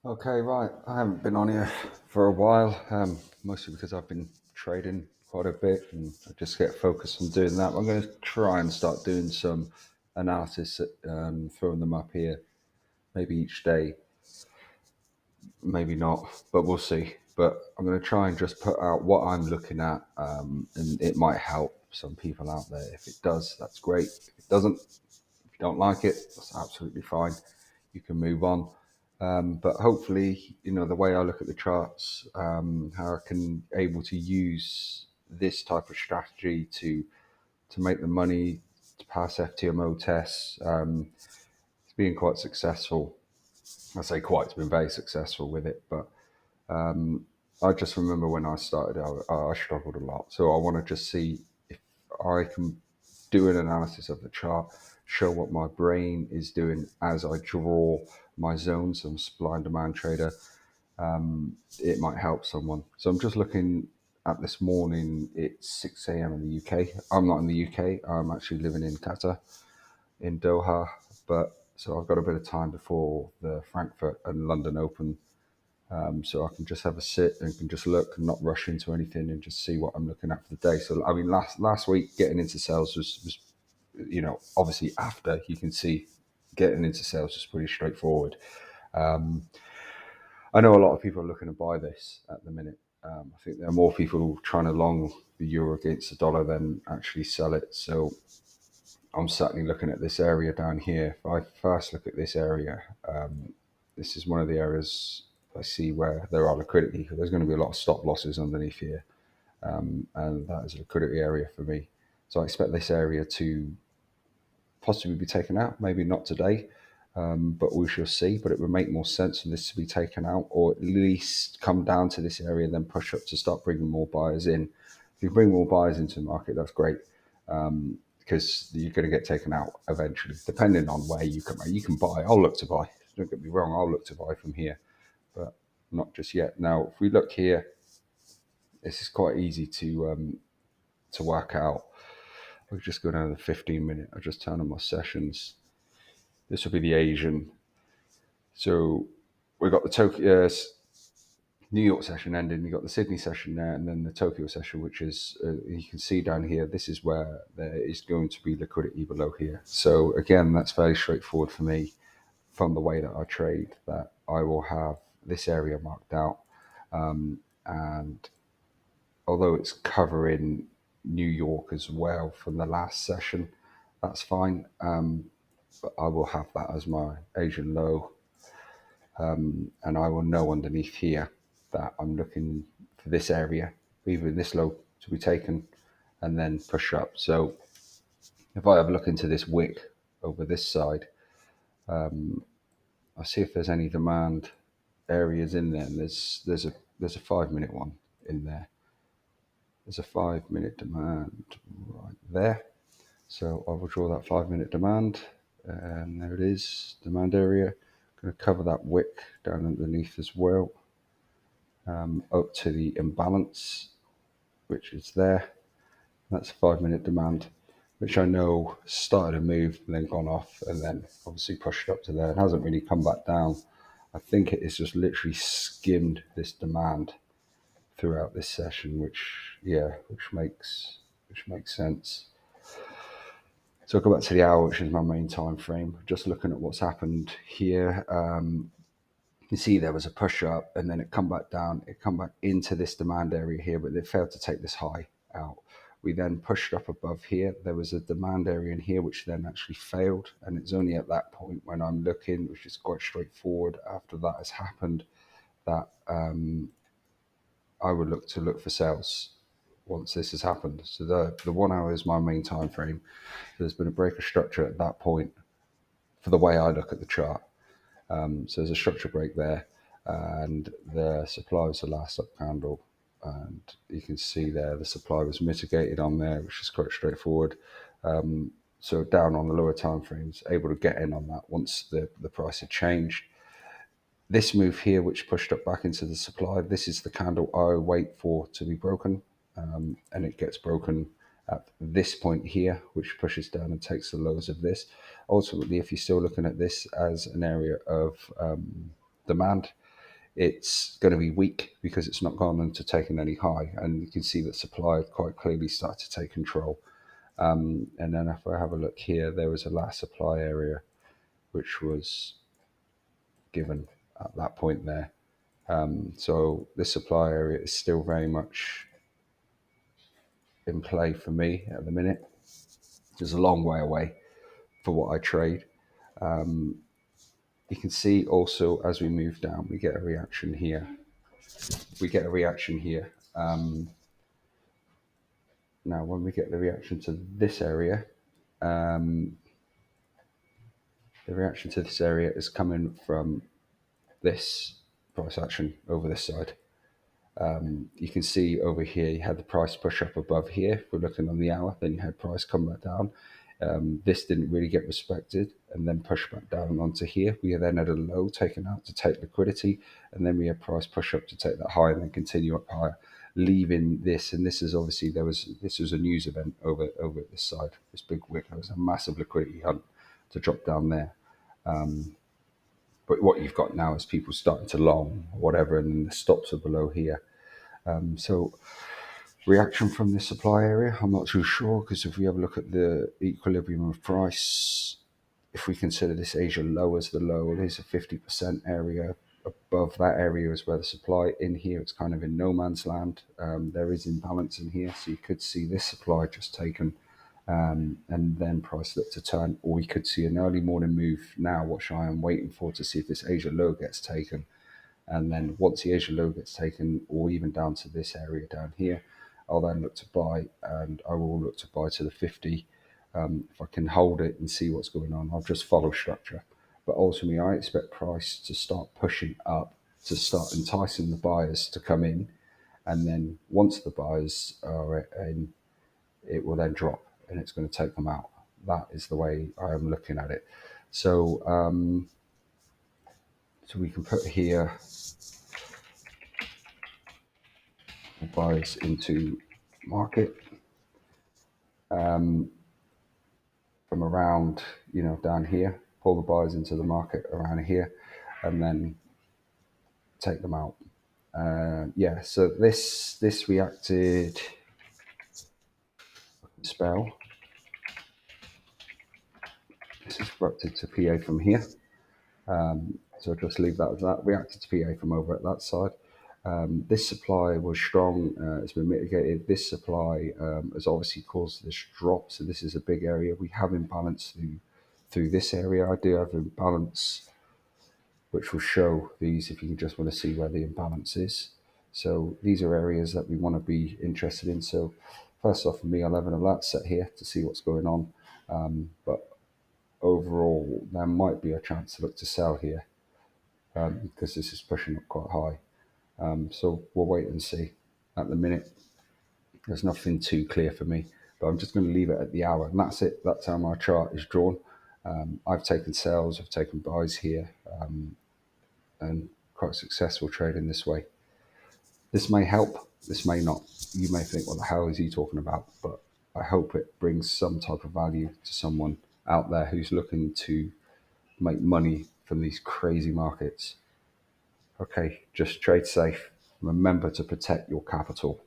Okay, right. I haven't been on here for a while, mostly because I've been trading quite a bit and I just get focused on doing that. I'm going to try and start doing some analysis, throwing them up here, maybe each day, maybe not, but we'll see. But I'm going to try and just put out what I'm looking at, and it might help some people out there. If it does, that's great. If it doesn't, if you don't like it, that's absolutely fine. You can move on. But hopefully, the way I look at the charts, how I can able to use this type of strategy to make the money, to pass FTMO tests. It's been quite successful. I say quite, it's been very successful with it. But I just remember when I started, I struggled a lot. So I want to just see if I can do an analysis of the chart, show what my brain is doing as I draw my zones. I'm a supply and demand trader. It might help someone. So I'm just looking at this morning. It's 6 a.m. in the UK. I'm not in the UK. I'm actually living in Qatar, in Doha. But so I've got a bit of time before the Frankfurt and London Open, so I can just have a sit and can just look and not rush into anything and just see what I'm looking at for the day. So I mean, last week getting into sales was obviously after you can see getting into sales is pretty straightforward. I know a lot of people are looking to buy this at the minute. I think there are more people trying to long the euro against the dollar than actually sell it. So I'm certainly looking at this area down here. If I first look at this area, this is one of the areas I see where there are liquidity. There's going to be a lot of stop losses underneath here, and that is a liquidity area for me. So I expect this area to possibly be taken out. Maybe not today, but we shall see. But it would make more sense for this to be taken out, or at least come down to this area, then push up to start bringing more buyers in. If you bring more buyers into the market, that's great, because you're going to get taken out eventually, depending on where you can buy. You can buy. I'll look to buy. Don't get me wrong. I'll look to buy from here, but not just yet. Now, if we look here, this is quite easy to work out. I'll just go down to the 15 minute. I'll just turn on my sessions. This will be the Asian. So we've got the Tokyo, New York session ending. You've got the Sydney session there, and then the Tokyo session, which is, you can see down here, this is where there is going to be liquidity below here. So again, that's very straightforward for me from the way that I trade, that I will have this area marked out. And although it's covering New York as well from the last session, that's fine. But I will have that as my Asian low, and I will know underneath here that I'm looking for this area, even this low, to be taken and then push up. So if I have a look into this wick over this side, I see if there's any demand areas in there. And there's a 5 minute one in there. There's a 5 minute demand right there. So I will draw that 5 minute demand, and there it is, demand area. I'm going to cover that wick down underneath as well, up to the imbalance, which is there. That's a 5 minute demand, which I know started to move and then gone off, and then obviously pushed up to there. It hasn't really come back down. I think it is just literally skimmed this demand throughout this session, which makes sense. So I'll go back to the hour, which is my main time frame. Just looking at what's happened here. You can see there was a push up and then it come back down. It come back into this demand area here, but they failed to take this high out. We then pushed up above here. There was a demand area in here, which then actually failed. And it's only at that point when I'm looking, which is quite straightforward after that has happened, that I would look for sales once this has happened. So the 1 hour is my main time frame. There's been a break of structure at that point for the way I look at the chart. So there's a structure break there, and the supply was the last up candle, and you can see there the supply was mitigated on there, which is quite straightforward. So down on the lower time frames, able to get in on that once the price had changed. This move here, which pushed up back into the supply, this is the candle I wait for to be broken, and it gets broken at this point here, which pushes down and takes the lows of this. Ultimately, if you're still looking at this as an area of demand, it's going to be weak because it's not gone into taking any high, and you can see that supply quite clearly started to take control. And then if I have a look here, there was a last supply area which was given at that point there. So this supply area is still very much in play for me at the minute. It's a long way away for what I trade. You can see also as we move down, we get a reaction here. We get a reaction here. Now, when we get the reaction to this area, the reaction to this area is coming from this price action over this side. You can see over here, you had the price push up above here. If we're looking on the hour, then you had price come back down. This didn't really get respected and then push back down onto here. We then had a low taken out to take liquidity, and then we had price push up to take that high and then continue up higher, leaving this. And this is obviously this was a news event over this side, this big wick. There was a massive liquidity hunt to drop down there. But what you've got now is people starting to long or whatever, and then the stops are below here. So reaction from this supply area, I'm not too sure, because if we have a look at the equilibrium of price, if we consider this Asia low as the low, there's a 50% area. Above that area is where the supply in here, it's kind of in no man's land. There is imbalance in here, so you could see this supply just taken and then price look to turn, or we could see an early morning move now, which I am waiting for to see if this Asia low gets taken. And then once the Asia low gets taken, or even down to this area down here, I'll then look to buy, and I will look to buy to the 50. If I can hold it and see what's going on, I'll just follow structure. But ultimately, I expect price to start pushing up, to start enticing the buyers to come in. And then once the buyers are in, it will then drop and it's going to take them out. That is the way I am looking at it. So, so we can put here buys into market from around, down here, pull the buyers into the market around here, and then take them out. So this reacted spell. This is reacted to PA from here. So I'll just leave that as that. Reacted to PA from over at that side. This supply was strong. It's been mitigated. This supply has obviously caused this drop. So this is a big area. We have imbalance through this area. I do have imbalance, which will show these if you just want to see where the imbalance is. So these are areas that we want to be interested in. So first off, for me, I'll have an alert set here to see what's going on. But overall, there might be a chance to look to sell here because this is pushing up quite high. So we'll wait and see. At the minute, there's nothing too clear for me, but I'm just going to leave it at the hour, and that's it. That's how my chart is drawn. I've taken sales, I've taken buys here, and quite successful trading this way. This may help, this may not. You may think, what the hell is he talking about? But I hope it brings some type of value to someone out there who's looking to make money from these crazy markets. Okay, just trade safe. Remember to protect your capital.